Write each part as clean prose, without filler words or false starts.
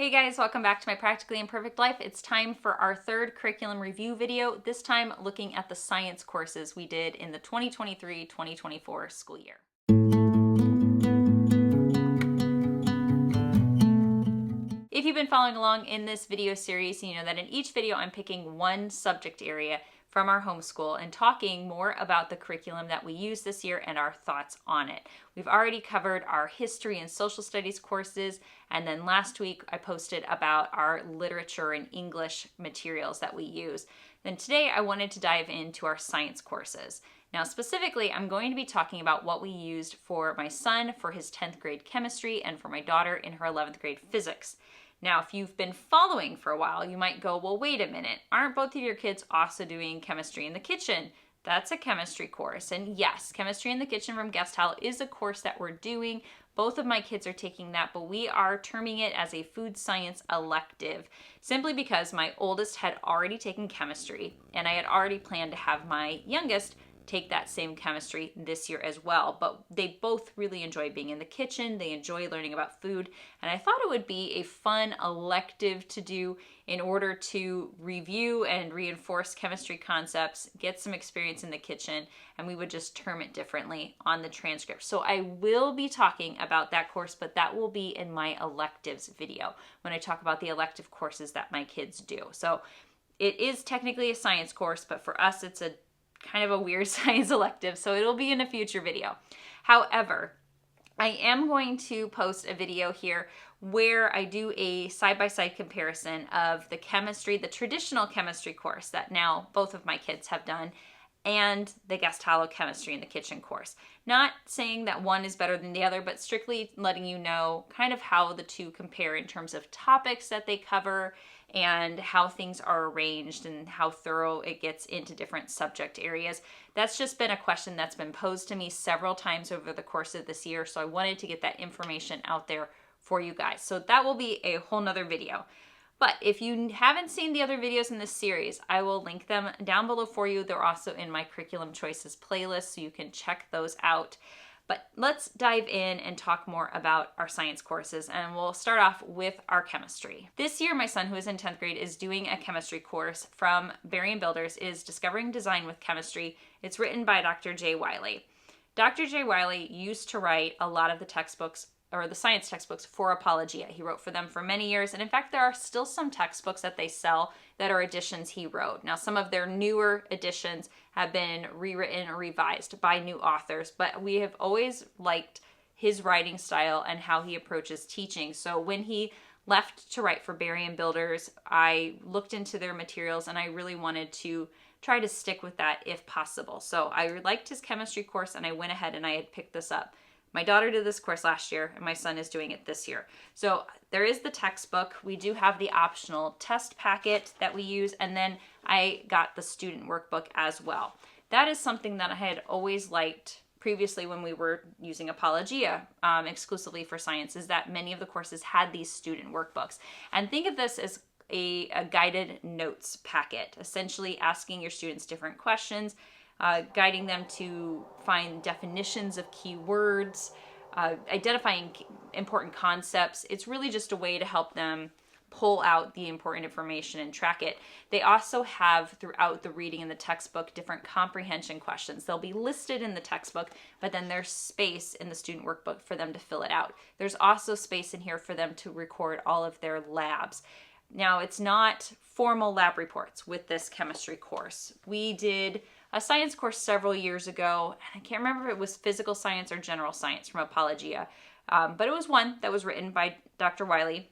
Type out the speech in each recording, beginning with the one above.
Hey guys, welcome back to my Practically Imperfect Life. It's time for our third curriculum review video, this time looking at the science courses we did in the 2023-2024 school year. If you've been following along in this video series, you know that in each video I'm picking one subject area from our homeschool and talking more about the curriculum that we use this year and our thoughts on it. We've already covered our history and social studies courses, and then last week I posted about our literature and English materials that we use. Then today I wanted to dive into our science courses. Now specifically, I'm going to be talking about what we used for my son for his 10th grade chemistry and for my daughter in her 11th grade physics. Now, if you've been following for a while, you might go, well, wait a minute, aren't both of your kids also doing chemistry in the kitchen? That's a chemistry course. And yes, chemistry in the kitchen from Guest Hall is a course that we're doing. Both of my kids are taking that, but we are terming it as a food science elective simply because my oldest had already taken chemistry and I had already planned to have my youngest take that same chemistry this year as well. But they both really enjoy being in the kitchen. They enjoy learning about food. And I thought it would be a fun elective to do in order to review and reinforce chemistry concepts, get some experience in the kitchen, and we would just term it differently on the transcript. So I will be talking about that course, but that will be in my electives video when I talk about the elective courses that my kids do. So it is technically a science course, but for us it's a kind of a weird science elective, so it'll be in a future video. However, I am going to post a video here where I do a side-by-side comparison of the chemistry, the traditional chemistry course that now both of my kids have done, and the Guest Hall chemistry in the kitchen course. Not saying that one is better than the other, but strictly letting you know kind of how the two compare in terms of topics that they cover and how things are arranged and how thorough it gets into different subject areas. That's just been a question that's been posed to me several times over the course of this year, so I wanted to get that information out there for you guys. So that will be a whole nother video. But if you haven't seen the other videos in this series, I will link them down below for you. They're also in my Curriculum Choices playlist, so you can check those out. But let's dive in and talk more about our science courses, and we'll start off with our chemistry. This year, my son, who is in 10th grade, is doing a chemistry course from Berry & Builders. It is Discovering Design with Chemistry. It's written by Dr. J. Wiley. Dr. J. Wiley used to write a lot of the textbooks, or the science textbooks, for Apologia. He wrote for them for many years, and in fact, there are still some textbooks that they sell that are editions he wrote. Now, some of their newer editions have been rewritten or revised by new authors, but we have always liked his writing style and how he approaches teaching. So when he left to write for Berry & Builders, I looked into their materials and I really wanted to try to stick with that if possible. So I liked his chemistry course and I went ahead and I had picked this up. My daughter did this course last year, and my son is doing it this year. So there is the textbook. We do have the optional test packet that we use, and then I got the student workbook as well. That is something that I had always liked previously when we were using Apologia exclusively for science, is that many of the courses had these student workbooks. And think of this as a guided notes packet, essentially asking your students different questions, guiding them to find definitions of key words, identifying important concepts. It's really just a way to help them pull out the important information and track it. They also have, throughout the reading in the textbook, different comprehension questions. They'll be listed in the textbook, but then there's space in the student workbook for them to fill it out. There's also space in here for them to record all of their labs. Now, it's not formal lab reports with this chemistry course. We did a science course several years ago, and I can't remember if it was physical science or general science from Apologia, but it was one that was written by Dr. Wiley,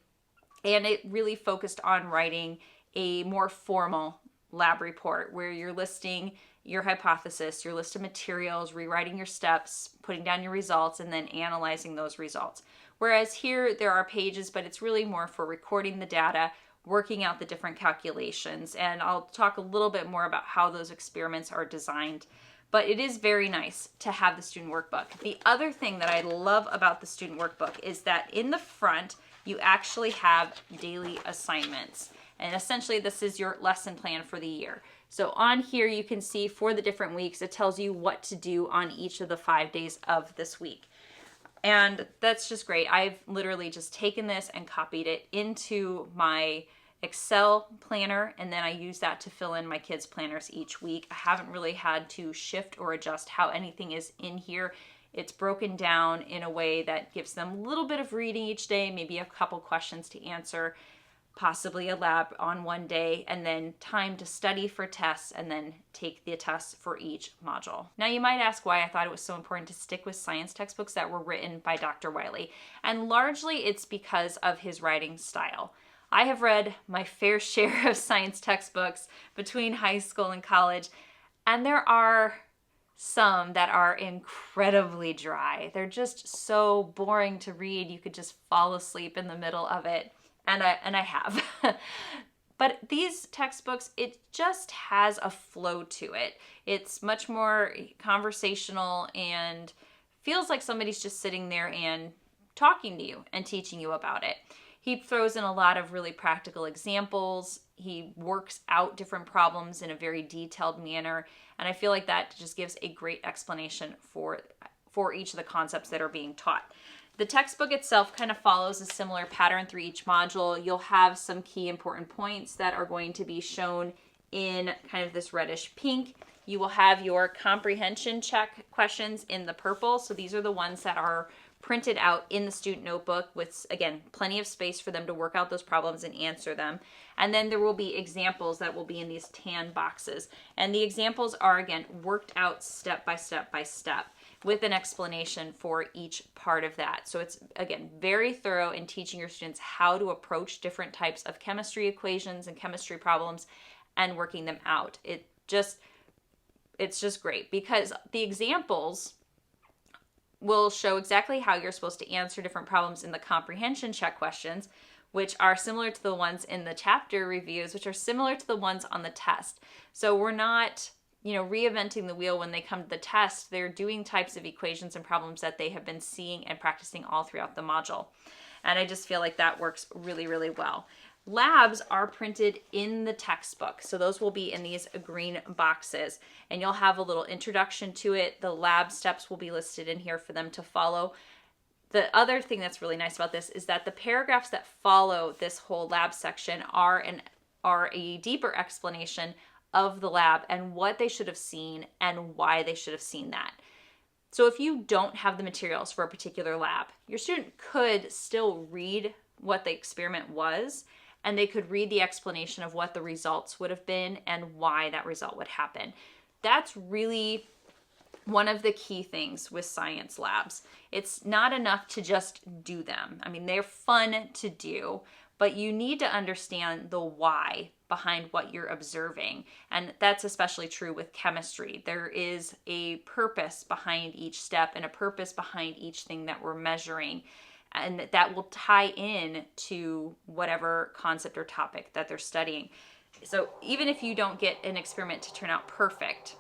and it really focused on writing a more formal lab report where you're listing your hypothesis, your list of materials, rewriting your steps, putting down your results, and then analyzing those results. Whereas here there are pages, but it's really more for recording the data, working out the different calculations, and I'll talk a little bit more about how those experiments are designed. But it is very nice to have the student workbook. The other thing that I love about the student workbook is that in the front, you actually have daily assignments. And essentially, this is your lesson plan for the year. So on here, you can see for the different weeks, it tells you what to do on each of the 5 days of this week. And that's just great. I've literally just taken this and copied it into my Excel planner, and then I use that to fill in my kids' planners each week. I haven't really had to shift or adjust how anything is in here. It's broken down in a way that gives them a little bit of reading each day, maybe a couple questions to answer, possibly a lab on one day, and then time to study for tests and then take the tests for each module. Now you might ask why I thought it was so important to stick with science textbooks that were written by Dr. Wiley, and largely it's because of his writing style. I have read my fair share of science textbooks between high school and college, and there are some that are incredibly dry. They're just so boring to read. You could just fall asleep in the middle of it. And I have. But these textbooks, it just has a flow to it. It's much more conversational and feels like somebody's just sitting there and talking to you and teaching you about it. He throws in a lot of really practical examples. He works out different problems in a very detailed manner. And I feel like that just gives a great explanation for each of the concepts that are being taught. The textbook itself kind of follows a similar pattern through each module. You'll have some key important points that are going to be shown in kind of this reddish pink. You will have your comprehension check questions in the purple. So these are the ones that are printed out in the student notebook with, again, plenty of space for them to work out those problems and answer them. And then there will be examples that will be in these tan boxes. And the examples are, again, worked out step by step by step, with an explanation for each part of that. So it's, again, very thorough in teaching your students how to approach different types of chemistry equations and chemistry problems and working them out. It's just great because the examples will show exactly how you're supposed to answer different problems in the comprehension check questions, which are similar to the ones in the chapter reviews, which are similar to the ones on the test. So we're not reinventing the wheel when they come to the test. They're doing types of equations and problems that they have been seeing and practicing all throughout the module. And I just feel like that works really, really well. Labs are printed in the textbook. So those will be in these green boxes. And you'll have a little introduction to it. The lab steps will be listed in here for them to follow. The other thing that's really nice about this is that the paragraphs that follow this whole lab section are a deeper explanation of the lab and what they should have seen and why they should have seen that. So if you don't have the materials for a particular lab, your student could still read what the experiment was, and they could read the explanation of what the results would have been and why that result would happen. That's really one of the key things with science labs. It's not enough to just do them. I mean, they're fun to do, but you need to understand the why behind what you're observing. And that's especially true with chemistry. There is a purpose behind each step and a purpose behind each thing that we're measuring. And that will tie in to whatever concept or topic that they're studying. So even if you don't get an experiment to turn out perfect,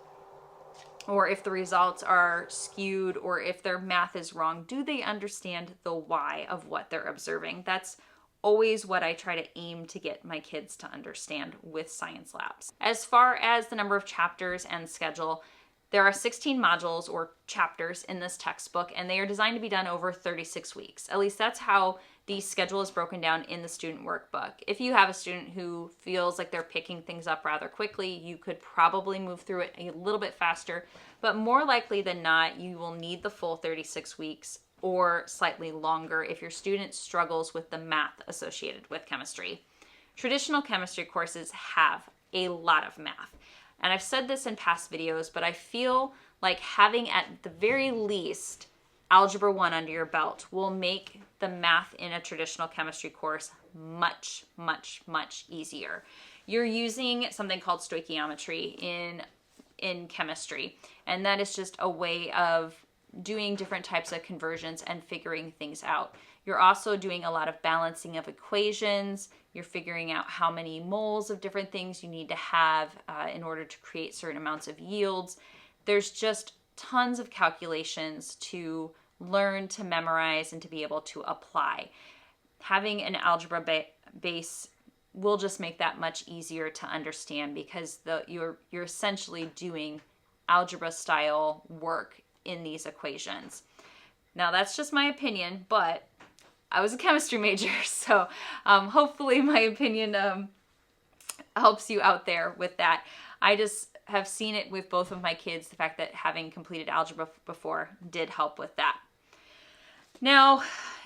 or if the results are skewed, or if their math is wrong, do they understand the why of what they're observing? That's always what I try to aim to get my kids to understand with science labs. As far as the number of chapters and schedule, there are 16 modules or chapters in this textbook, and they are designed to be done over 36 weeks. At least that's how the schedule is broken down in the student workbook. If you have a student who feels like they're picking things up rather quickly, you could probably move through it a little bit faster, but more likely than not, you will need the full 36 weeks or slightly longer if your student struggles with the math associated with chemistry. Traditional chemistry courses have a lot of math. And I've said this in past videos, but I feel like having at the very least Algebra 1 under your belt will make the math in a traditional chemistry course much, much, much easier. You're using something called stoichiometry in chemistry, and that is just a way of doing different types of conversions and figuring things out. You're also doing a lot of balancing of equations. You're figuring out how many moles of different things you need to have in order to create certain amounts of yields. There's just tons of calculations to learn, to memorize, and to be able to apply. Having an algebra base will just make that much easier to understand because you're essentially doing algebra style work in these equations. Now that's just my opinion, but I was a chemistry major, so hopefully my opinion helps you out there with that. I just have seen it with both of my kids. The fact that having completed algebra before did help with that. Now,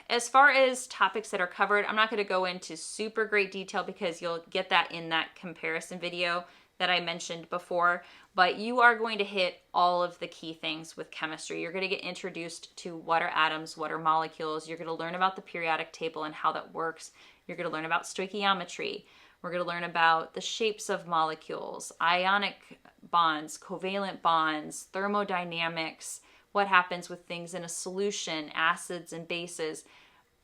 as far as topics that are covered, I'm not going to go into super great detail because you'll get that in that comparison video that I mentioned before, but you are going to hit all of the key things with chemistry. You're going to get introduced to what are atoms, what are molecules. You're going to learn about the periodic table and how that works. You're going to learn about stoichiometry. We're going to learn about the shapes of molecules, ionic bonds, covalent bonds, thermodynamics, what happens with things in a solution, acids and bases.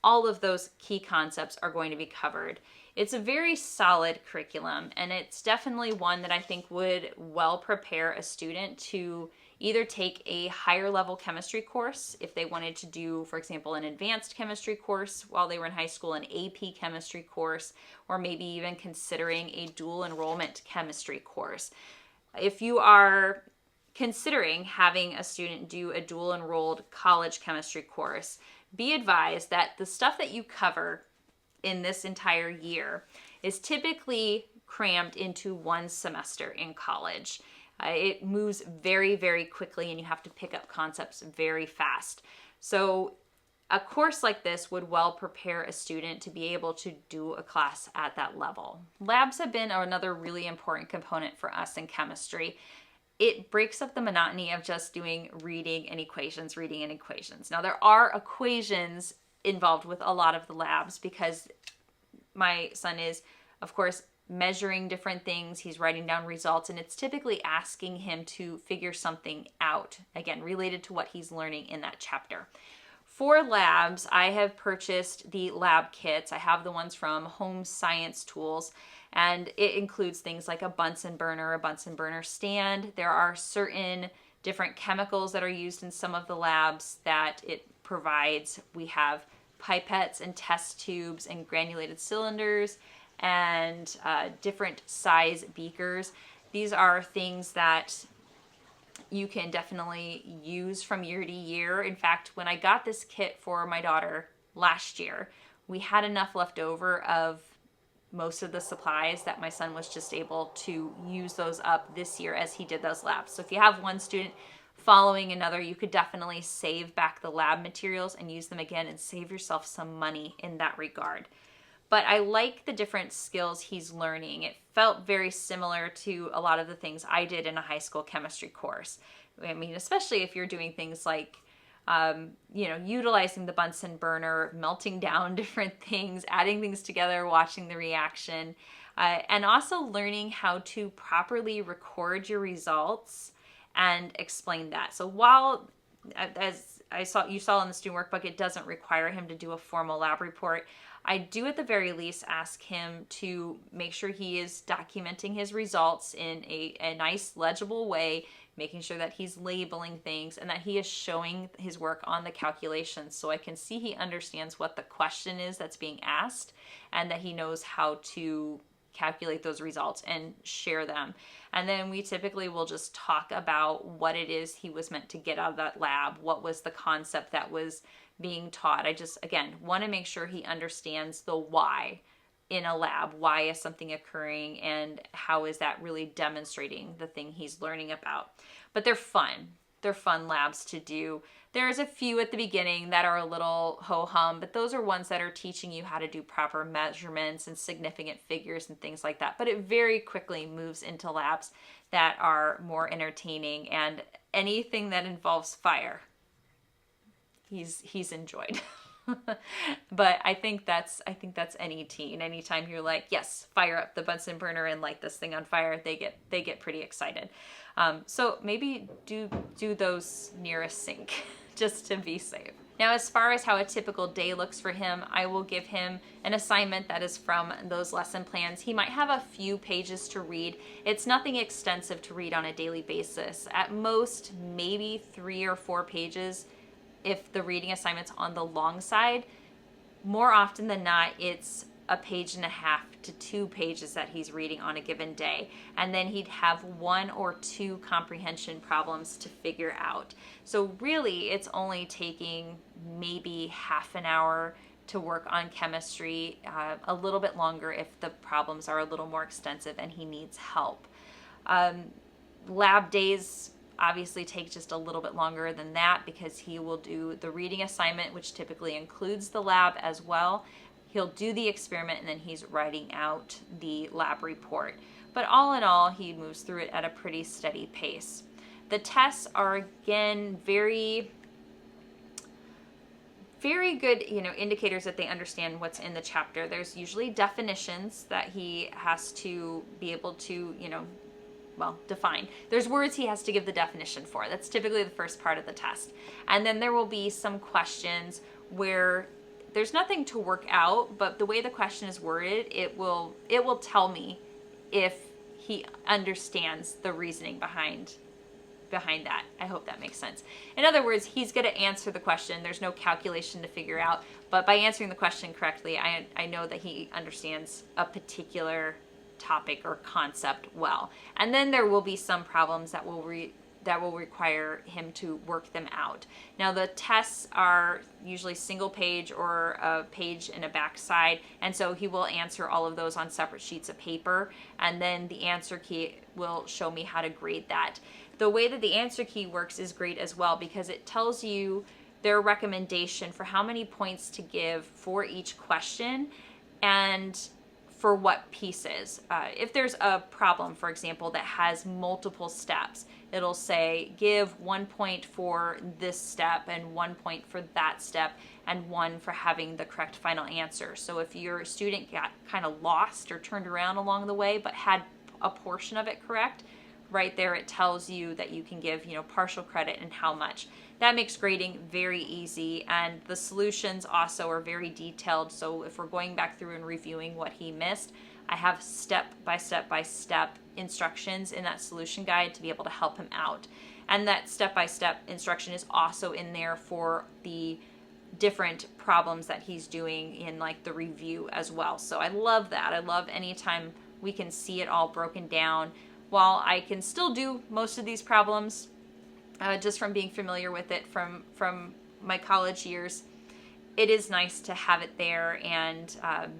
All of those key concepts are going to be covered. It's a very solid curriculum, and it's definitely one that I think would well prepare a student to either take a higher level chemistry course if they wanted to do, for example, an advanced chemistry course while they were in high school, an AP chemistry course, or maybe even considering a dual enrollment chemistry course. If you are considering having a student do a dual enrolled college chemistry course, be advised that the stuff that you cover in this entire year is typically crammed into one semester in college. It moves very, very quickly and you have to pick up concepts very fast. So a course like this would well prepare a student to be able to do a class at that level. Labs have been another really important component for us in chemistry. It breaks up the monotony of just doing reading and equations. Now there are equations involved with a lot of the labs because my son is, of course, measuring different things. He's writing down results, and it's typically asking him to figure something out, again, related to what he's learning in that chapter. For labs, I have purchased the lab kits. I have the ones from Home Science Tools, and it includes things like a Bunsen burner, a Bunsen burner stand. There are certain different chemicals that are used in some of the labs that it provides. We have pipettes and test tubes and granulated cylinders and different size beakers. These are things that you can definitely use from year to year. In fact, when I got this kit for my daughter last year, we had enough left over of most of the supplies that my son was just able to use those up this year as he did those labs. So if you have one student following another, you could definitely save back the lab materials and use them again and save yourself some money in that regard. But I like the different skills he's learning. It felt very similar to a lot of the things I did in a high school chemistry course. I mean, especially if you're doing things like, utilizing the Bunsen burner, melting down different things, adding things together, watching the reaction, and also learning how to properly record your results and explain that. So while, as you saw in the student workbook, it doesn't require him to do a formal lab report, I do at the very least ask him to make sure he is documenting his results in a nice legible way, making sure that he's labeling things and that he is showing his work on the calculations so I can see he understands what the question is that's being asked and that he knows how to calculate those results and share them. And then we typically will just talk about what it is he was meant to get out of that lab, what was the concept that was being taught. I just, again, want to make sure he understands the why in a lab. Why is something occurring and how is that really demonstrating the thing he's learning about? But they're fun. They're fun labs to do. There's a few at the beginning that are a little ho-hum, but those are ones that are teaching you how to do proper measurements and significant figures and things like that. But it very quickly moves into labs that are more entertaining, and anything that involves fire, he's enjoyed. But I think that's any teen. Anytime you're like, yes, fire up the Bunsen burner and light this thing on fire, they get pretty excited. So maybe do those near a sink just to be safe. Now, as far as how a typical day looks for him, I will give him an assignment that is from those lesson plans. He might have a few pages to read. It's nothing extensive to read on a daily basis. At most, maybe 3 or 4 pages if the reading assignment's on the long side. More often than not, it's a page and a half to 2 pages that he's reading on a given day. And then he'd have 1 or 2 comprehension problems to figure out. So really, it's only taking maybe half an hour to work on chemistry, a little bit longer if the problems are a little more extensive and he needs help. Lab days obviously take just a little bit longer than that because he will do the reading assignment, which typically includes the lab as well. He'll do the experiment and then he's writing out the lab report. But all in all, he moves through it at a pretty steady pace. The tests are, again, very good, indicators that they understand what's in the chapter. There's usually definitions that he has to be able to, define. There's words he has to give the definition for. That's typically the first part of the test. And then there will be some questions where there's nothing to work out, but the way the question is worded, it will tell me if he understands the reasoning behind that. I hope that makes sense. In other words, he's going to answer the question. There's no calculation to figure out, but by answering the question correctly, I know that he understands a particular topic or concept well. And then there will be some problems that will require him to work them out. Now the tests are usually single page or a page and a backside, and so he will answer all of those on separate sheets of paper, and then the answer key will show me how to grade that. The way that the answer key works is great as well because it tells you their recommendation for how many points to give for each question and for what pieces. If there's a problem, for example, that has multiple steps, it'll say give 1 point for this step and 1 point for that step and 1 for having the correct final answer. So if your student got kind of lost or turned around along the way but had a portion of it correct, right there it tells you that you can give, partial credit and how much. That makes grading very easy, and the solutions also are very detailed. So if we're going back through and reviewing what he missed, I have step by step instructions in that solution guide to be able to help him out. And that step-by-step instruction is also in there for the different problems that he's doing in like the review as well. So I love that. I love anytime we can see it all broken down. While I can still do most of these problems just from being familiar with it from my college years, it is nice to have it there and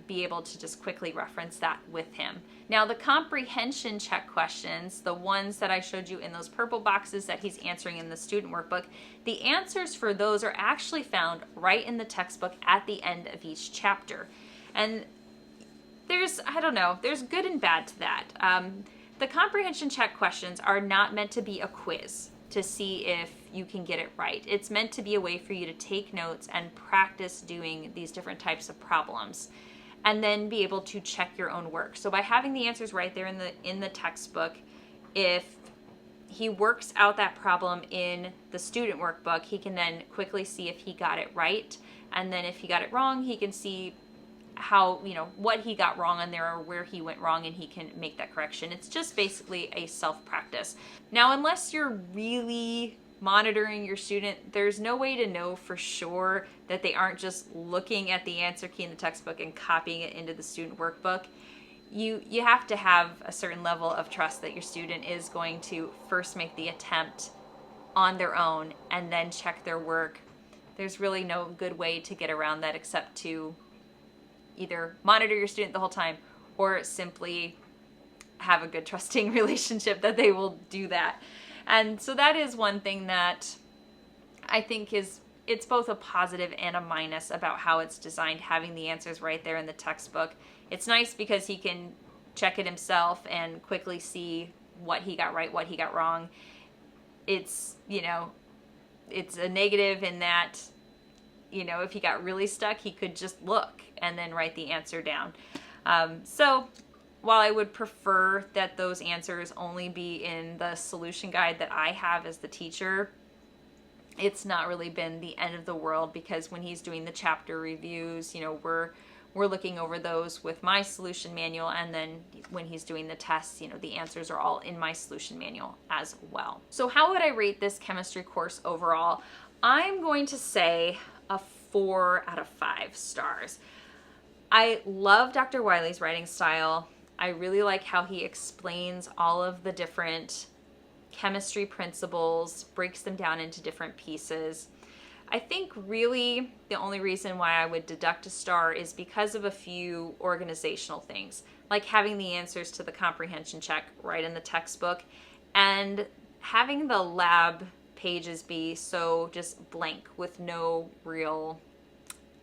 be able to just quickly reference that with him. Now the comprehension check questions, the ones that I showed you in those purple boxes that he's answering in the student workbook, the answers for those are actually found right in the textbook at the end of each chapter. And there's good and bad to that. The comprehension check questions are not meant to be a quiz to see if you can get it right. It's meant to be a way for you to take notes and practice doing these different types of problems and then be able to check your own work. So by having the answers right there in the textbook, if he works out that problem in the student workbook, he can then quickly see if he got it right. And then if he got it wrong, he can see how, what he got wrong on there or where he went wrong, and he can make that correction. It's just basically a self-practice. Now, unless you're really monitoring your student, there's no way to know for sure that they aren't just looking at the answer key in the textbook and copying it into the student workbook. You have to have a certain level of trust that your student is going to first make the attempt on their own and then check their work. There's really no good way to get around that except to either monitor your student the whole time or simply have a good trusting relationship that they will do that. And so that is one thing that I think it's both a positive and a minus about how it's designed, having the answers right there in the textbook. It's nice because he can check it himself and quickly see what he got right, what he got wrong. It's a negative in that, if he got really stuck, he could just look and then write the answer down. So while I would prefer that those answers only be in the solution guide that I have as the teacher, it's not really been the end of the world, because when he's doing the chapter reviews, we're looking over those with my solution manual, and then when he's doing the tests, the answers are all in my solution manual as well. So how would I rate this chemistry course overall? I'm going to say a 4 out of 5 stars. I love Dr. Wiley's writing style. I really like how he explains all of the different chemistry principles, breaks them down into different pieces. I think really the only reason why I would deduct a star is because of a few organizational things, like having the answers to the comprehension check right in the textbook and having the lab pages be so just blank with no real,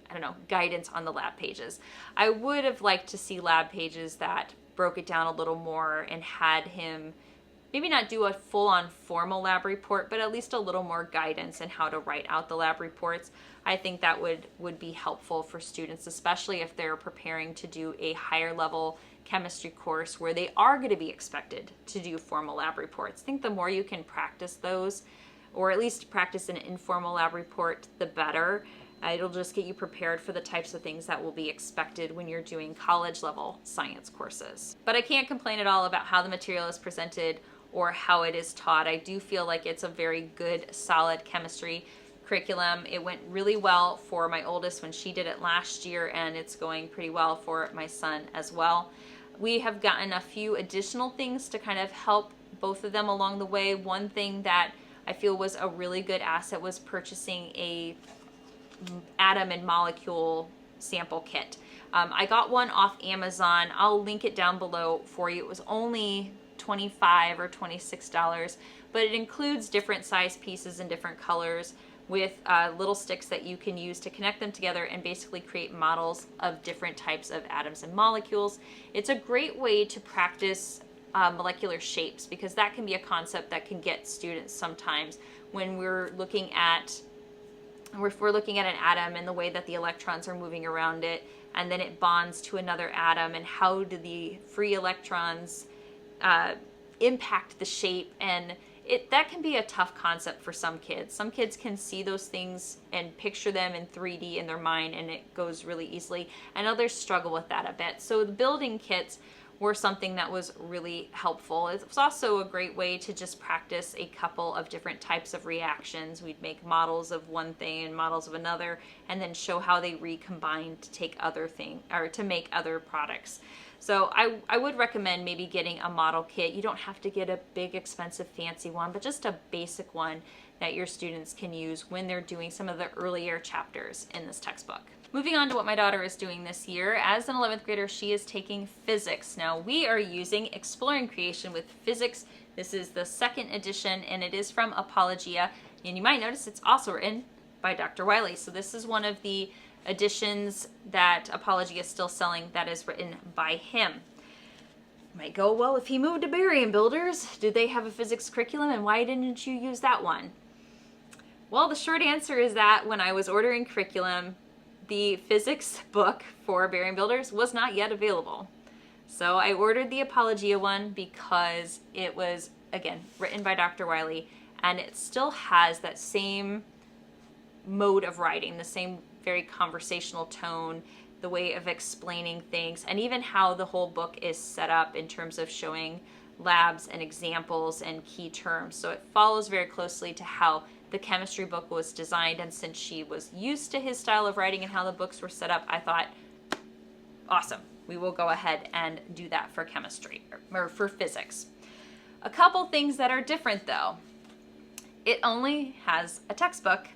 I don't know, guidance on the lab pages. I would have liked to see lab pages that broke it down a little more and had him maybe not do a full-on formal lab report, but at least a little more guidance in how to write out the lab reports. I think that would be helpful for students, especially if they're preparing to do a higher level chemistry course where they are going to be expected to do formal lab reports. I think the more you can practice those, or at least practice an informal lab report, the better. It'll just get you prepared for the types of things that will be expected when you're doing college level science courses. But I can't complain at all about how the material is presented or how it is taught. I do feel like it's a very good, solid chemistry curriculum. It went really well for my oldest when she did it last year, and it's going pretty well for my son as well. We have gotten a few additional things to kind of help both of them along the way. One thing that I feel was a really good asset was purchasing a atom and molecule sample kit. I got one off Amazon. I'll link it down below for you. It was only $25 or $26, but it includes different size pieces and different colors with little sticks that you can use to connect them together and basically create models of different types of atoms and molecules. It's a great way to practice molecular shapes, because that can be a concept that can get students sometimes when we're looking at if we're looking at an atom and the way that the electrons are moving around it, and then it bonds to another atom, and how do the free electrons impact the shape, and that can be a tough concept for some kids. Some kids can see those things and picture them in 3D in their mind, and it goes really easily, and others struggle with that a bit. So the building kits were something that was really helpful. It was also a great way to just practice a couple of different types of reactions. We'd make models of one thing and models of another, and then show how they recombine to take other thing or to make other products. So I would recommend maybe getting a model kit. You don't have to get a big, expensive, fancy one, but just a basic one that your students can use when they're doing some of the earlier chapters in this textbook. Moving on to what my daughter is doing this year. As an 11th grader, she is taking physics. Now, we are using Exploring Creation with Physics. This is the second edition, and it is from Apologia. And you might notice it's also written by Dr. Wiley. So this is one of the editions that Apologia is still selling that is written by him. You might go, well, if he moved to Barium Builders, did they have a physics curriculum, and why didn't you use that one? Well, the short answer is that when I was ordering curriculum, the physics book for Barium Builders was not yet available. So I ordered the Apologia one because it was, again, written by Dr. Wiley, and it still has that same mode of writing, the same very conversational tone, the way of explaining things, and even how the whole book is set up in terms of showing labs and examples and key terms. So it follows very closely to how the chemistry book was designed, and since she was used to his style of writing and how the books were set up, I thought, awesome, we will go ahead and do that for chemistry, or for physics. A couple things that are different though. It only has a textbook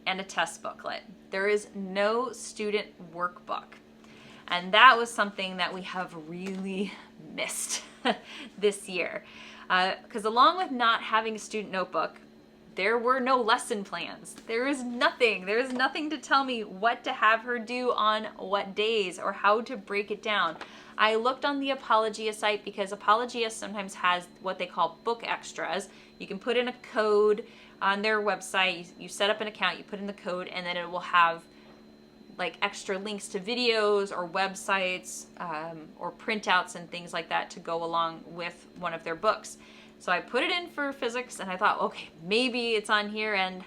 and a test booklet. There is no student workbook. And that was something that we have really missed this year. Because along with not having a student notebook, there were no lesson plans. There is nothing to tell me what to have her do on what days or how to break it down. I looked on the Apologia site because Apologia sometimes has what they call book extras. You can put in a code on their website, you set up an account, you put in the code, and then it will have like extra links to videos or websites or printouts and things like that to go along with one of their books. So I put it in for physics, and I thought, okay, maybe it's on here, and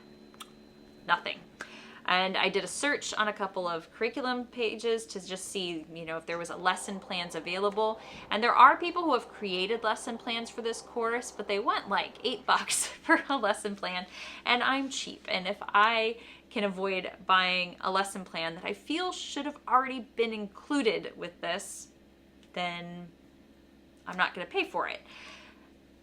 nothing. And I did a search on a couple of curriculum pages to just see, if there was a lesson plans available. And there are people who have created lesson plans for this course, but they want like $8 for a lesson plan. And I'm cheap. And if I can avoid buying a lesson plan that I feel should have already been included with this, then I'm not going to pay for it.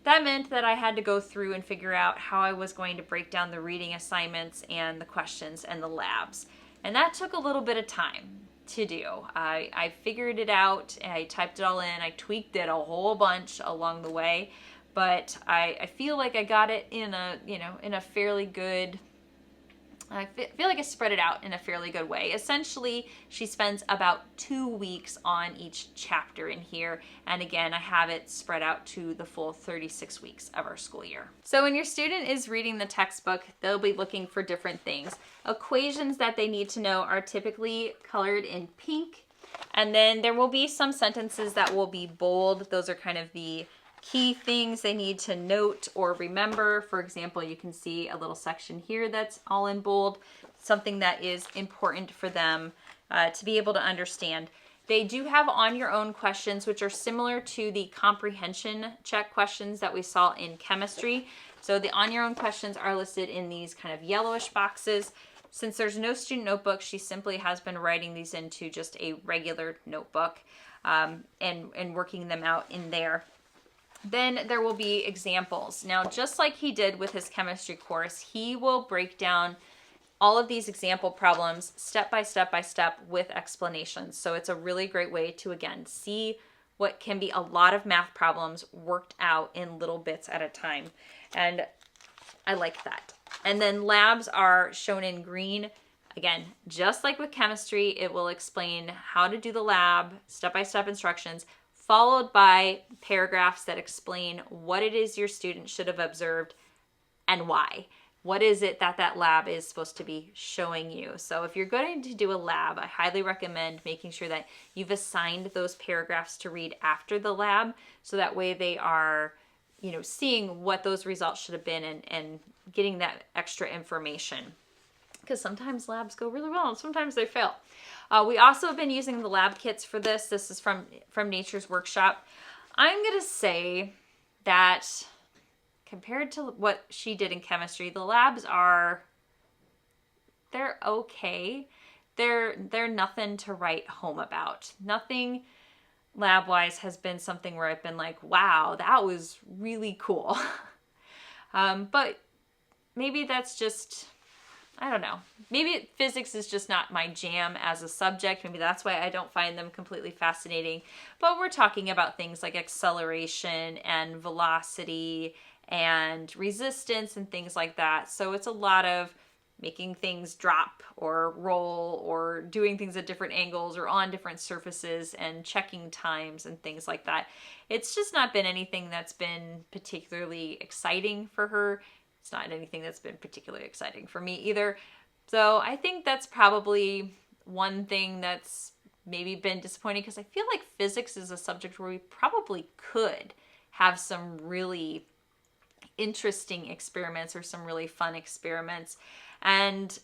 That meant that I had to go through and figure out how I was going to break down the reading assignments and the questions and the labs. And that took a little bit of time to do. I figured it out, I typed it all in, I tweaked it a whole bunch along the way, but I feel like I got it in a fairly good, I feel like I spread it out in a fairly good way. Essentially, she spends about 2 weeks on each chapter in here. And again, I have it spread out to the full 36 weeks of our school year. So when your student is reading the textbook, they'll be looking for different things. Equations that they need to know are typically colored in pink. And then there will be some sentences that will be bold. Those are kind of the key things they need to note or remember. For example, you can see a little section here that's all in bold, something that is important for them to be able to understand. They do have on your own questions, which are similar to the comprehension check questions that we saw in chemistry. So the on your own questions are listed in these kind of yellowish boxes. Since there's no student notebook, she simply has been writing these into just a regular notebook and working them out in there. Then there will be examples. Now, just like he did with his chemistry course, he will break down all of these example problems step by step by step with explanations. So it's a really great way to, again, see what can be a lot of math problems worked out in little bits at a time. And I like that. And then labs are shown in green. Again, just like with chemistry, it will explain how to do the lab, step-by-step instructions, followed by paragraphs that explain what it is your student should have observed and why. What is it that that lab is supposed to be showing you? So if you're going to do a lab, I highly recommend making sure that you've assigned those paragraphs to read after the lab, so that way they are, seeing what those results should have been and getting that extra information. Because sometimes labs go really well and sometimes they fail. We also have been using the lab kits for this. This is from Nature's Workshop. I'm going to say that compared to what she did in chemistry, the labs they're okay. They're nothing to write home about. Nothing lab-wise has been something where I've been like, wow, that was really cool. But maybe that's just, I don't know. Maybe physics is just not my jam as a subject. Maybe that's why I don't find them completely fascinating. But we're talking about things like acceleration and velocity and resistance and things like that. So it's a lot of making things drop or roll or doing things at different angles or on different surfaces and checking times and things like that. It's just not been anything that's been particularly exciting for her. It's not anything that's been particularly exciting for me either. So I think that's probably one thing that's maybe been disappointing, because I feel like physics is a subject where we probably could have some really interesting experiments or some really fun experiments. And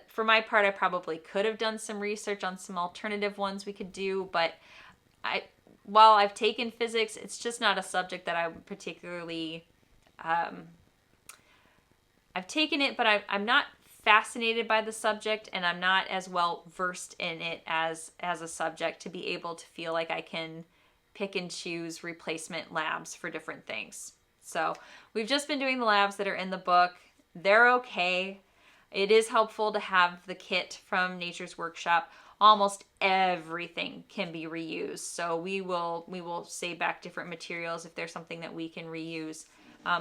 for my part, I probably could have done some research on some alternative ones we could do, but while I've taken physics, it's just not a subject that I would particularly, I've taken it, but I'm not fascinated by the subject, and I'm not as well versed in it as a subject to be able to feel like I can pick and choose replacement labs for different things. So we've just been doing the labs that are in the book. They're okay. It is helpful to have the kit from Nature's Workshop. Almost everything can be reused. So we will save back different materials if there's something that we can reuse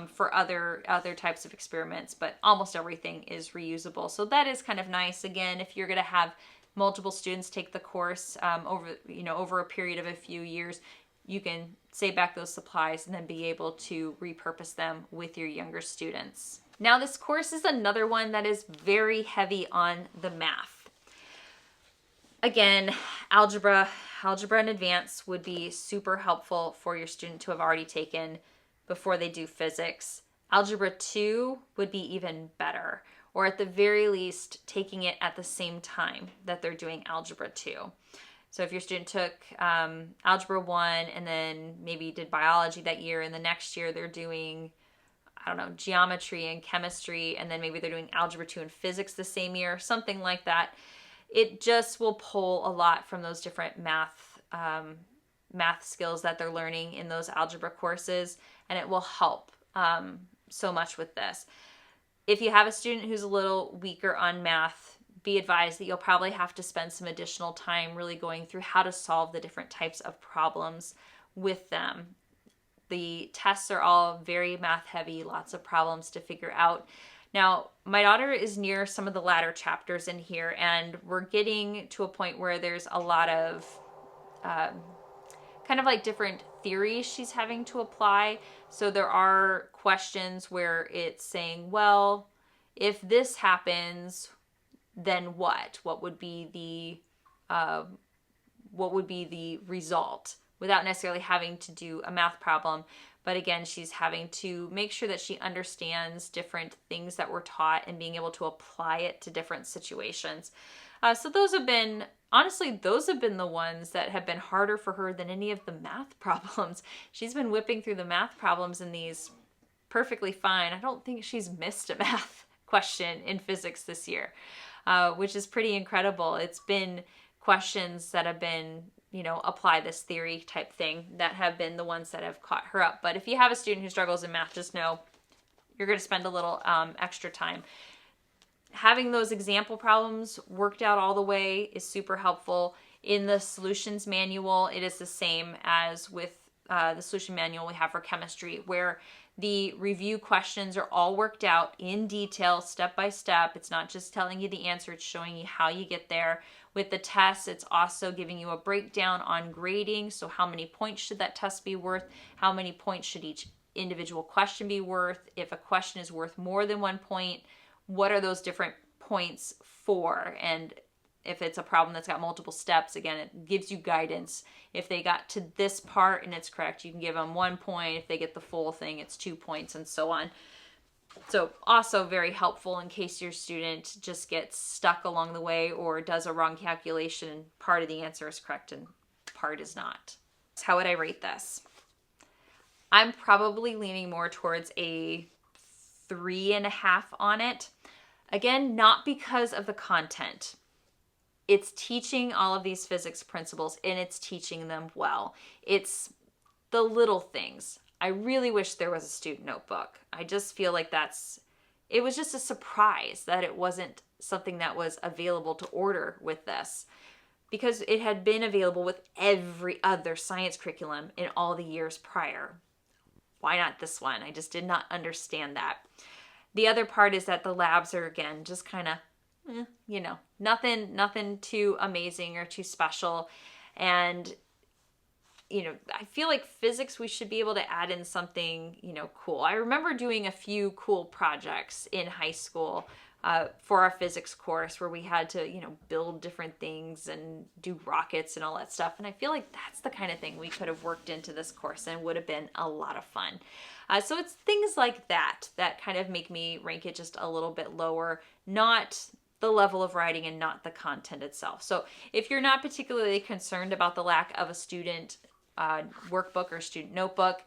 for other types of experiments, but almost everything is reusable. So that is kind of nice. Again, if you're going to have multiple students take the course over a period of a few years, you can save back those supplies and then be able to repurpose them with your younger students. Now, this course is another one that is very heavy on the math. Again, algebra and advanced would be super helpful for your student to have already taken before they do physics. Algebra 2 would be even better. or at the very least taking it at the same time that they're doing Algebra 2. So if your student took Algebra 1 and then maybe did biology that year, and the next year they're doing, I don't know, geometry and chemistry, and then maybe they're doing Algebra 2 and physics the same year, something like that, it just will pull a lot from those different math skills that they're learning in those algebra courses, and it will help so much with this. If you have a student who's a little weaker on math, be advised that you'll probably have to spend some additional time really going through how to solve the different types of problems with them. The tests are all very math heavy, lots of problems to figure out. Now, my daughter is near some of the latter chapters in here, and we're getting to a point where there's a lot of kind of like different theories she's having to apply. So there are questions where it's saying, well, if this happens, then what? What would be the result, without necessarily having to do a math problem. But again, she's having to make sure that she understands different things that were taught and being able to apply it to different situations. So those have been, honestly, those have been the ones that have been harder for her than any of the math problems. She's been whipping through the math problems in these perfectly fine. I don't think she's missed a math question in physics this year, which is pretty incredible. It's been questions that have been, apply this theory type thing that have been the ones that have caught her up. But if you have a student who struggles in math, just know you're going to spend a little extra time. Having those example problems worked out all the way is super helpful. In the solutions manual, it is the same as with the solution manual we have for chemistry, where the review questions are all worked out in detail, step by step. It's not just telling you the answer, it's showing you how you get there. With the tests, it's also giving you a breakdown on grading. So how many points should that test be worth? How many points should each individual question be worth? If a question is worth more than 1 point, what are those different points for? And if it's a problem that's got multiple steps, again, it gives you guidance. If they got to this part and it's correct, you can give them 1 point. If they get the full thing, it's 2 points, and so on. So also very helpful in case your student just gets stuck along the way or does a wrong calculation. Part of the answer is correct and part is not. So how would I rate this? I'm probably leaning more towards a 3.5 on it. Again, not because of the content. It's teaching all of these physics principles and it's teaching them well. It's the little things. I really wish there was a student notebook. I just feel like it was just a surprise that it wasn't something that was available to order with this, because it had been available with every other science curriculum in all the years prior. Why not this one? I just did not understand that. The other part is that the labs are, again, just kind of, nothing too amazing or too special. And, I feel like physics, we should be able to add in something, cool. I remember doing a few cool projects in high school for our physics course where we had to, build different things and do rockets and all that stuff. And I feel like that's the kind of thing we could have worked into this course and would have been a lot of fun. So it's things like that kind of make me rank it just a little bit lower, not the level of writing and not the content itself. So if you're not particularly concerned about the lack of a student workbook or student notebook,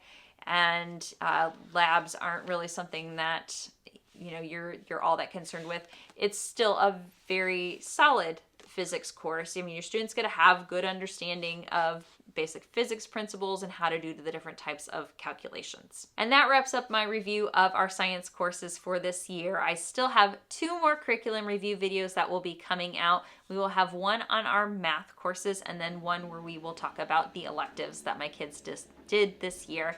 and labs aren't really something that you're all that concerned with, it's still a very solid physics course. I mean, your student's going to have good understanding of basic physics principles and how to do the different types of calculations. And that wraps up my review of our science courses for this year. I still have 2 more curriculum review videos that will be coming out. We will have one on our math courses and then one where we will talk about the electives that my kids did this year.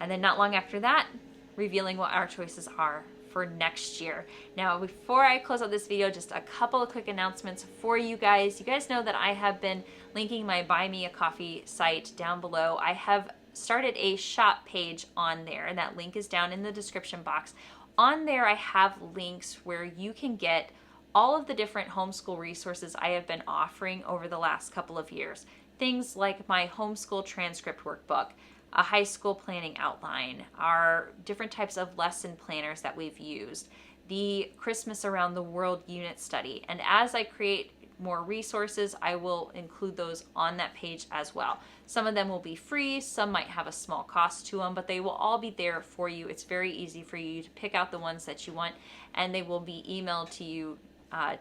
And then not long after that, revealing what our choices are for next year. Now, before I close out this video, just a couple of quick announcements for you guys. You guys know that I have been linking my Buy Me a Coffee site down below. I have started a shop page on there, and that link is down in the description box. On there, I have links where you can get all of the different homeschool resources I have been offering over the last couple of years. Things like my homeschool transcript workbook, a high school planning outline, our different types of lesson planners that we've used, the Christmas Around the World unit study. And as I create more resources, I will include those on that page as well. Some of them will be free, some might have a small cost to them, but they will all be there for you. It's very easy for you to pick out the ones that you want, and they will be emailed to you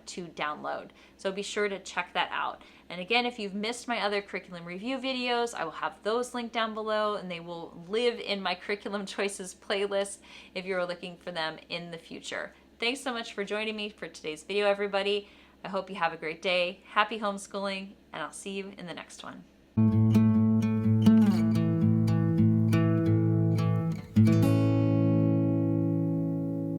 to download. So be sure to check that out. And again, if you've missed my other curriculum review videos, I will have those linked down below, and they will live in my curriculum choices playlist if you're looking for them in the future. Thanks so much for joining me for today's video, everybody. I hope you have a great day. Happy homeschooling, and I'll see you in the next one.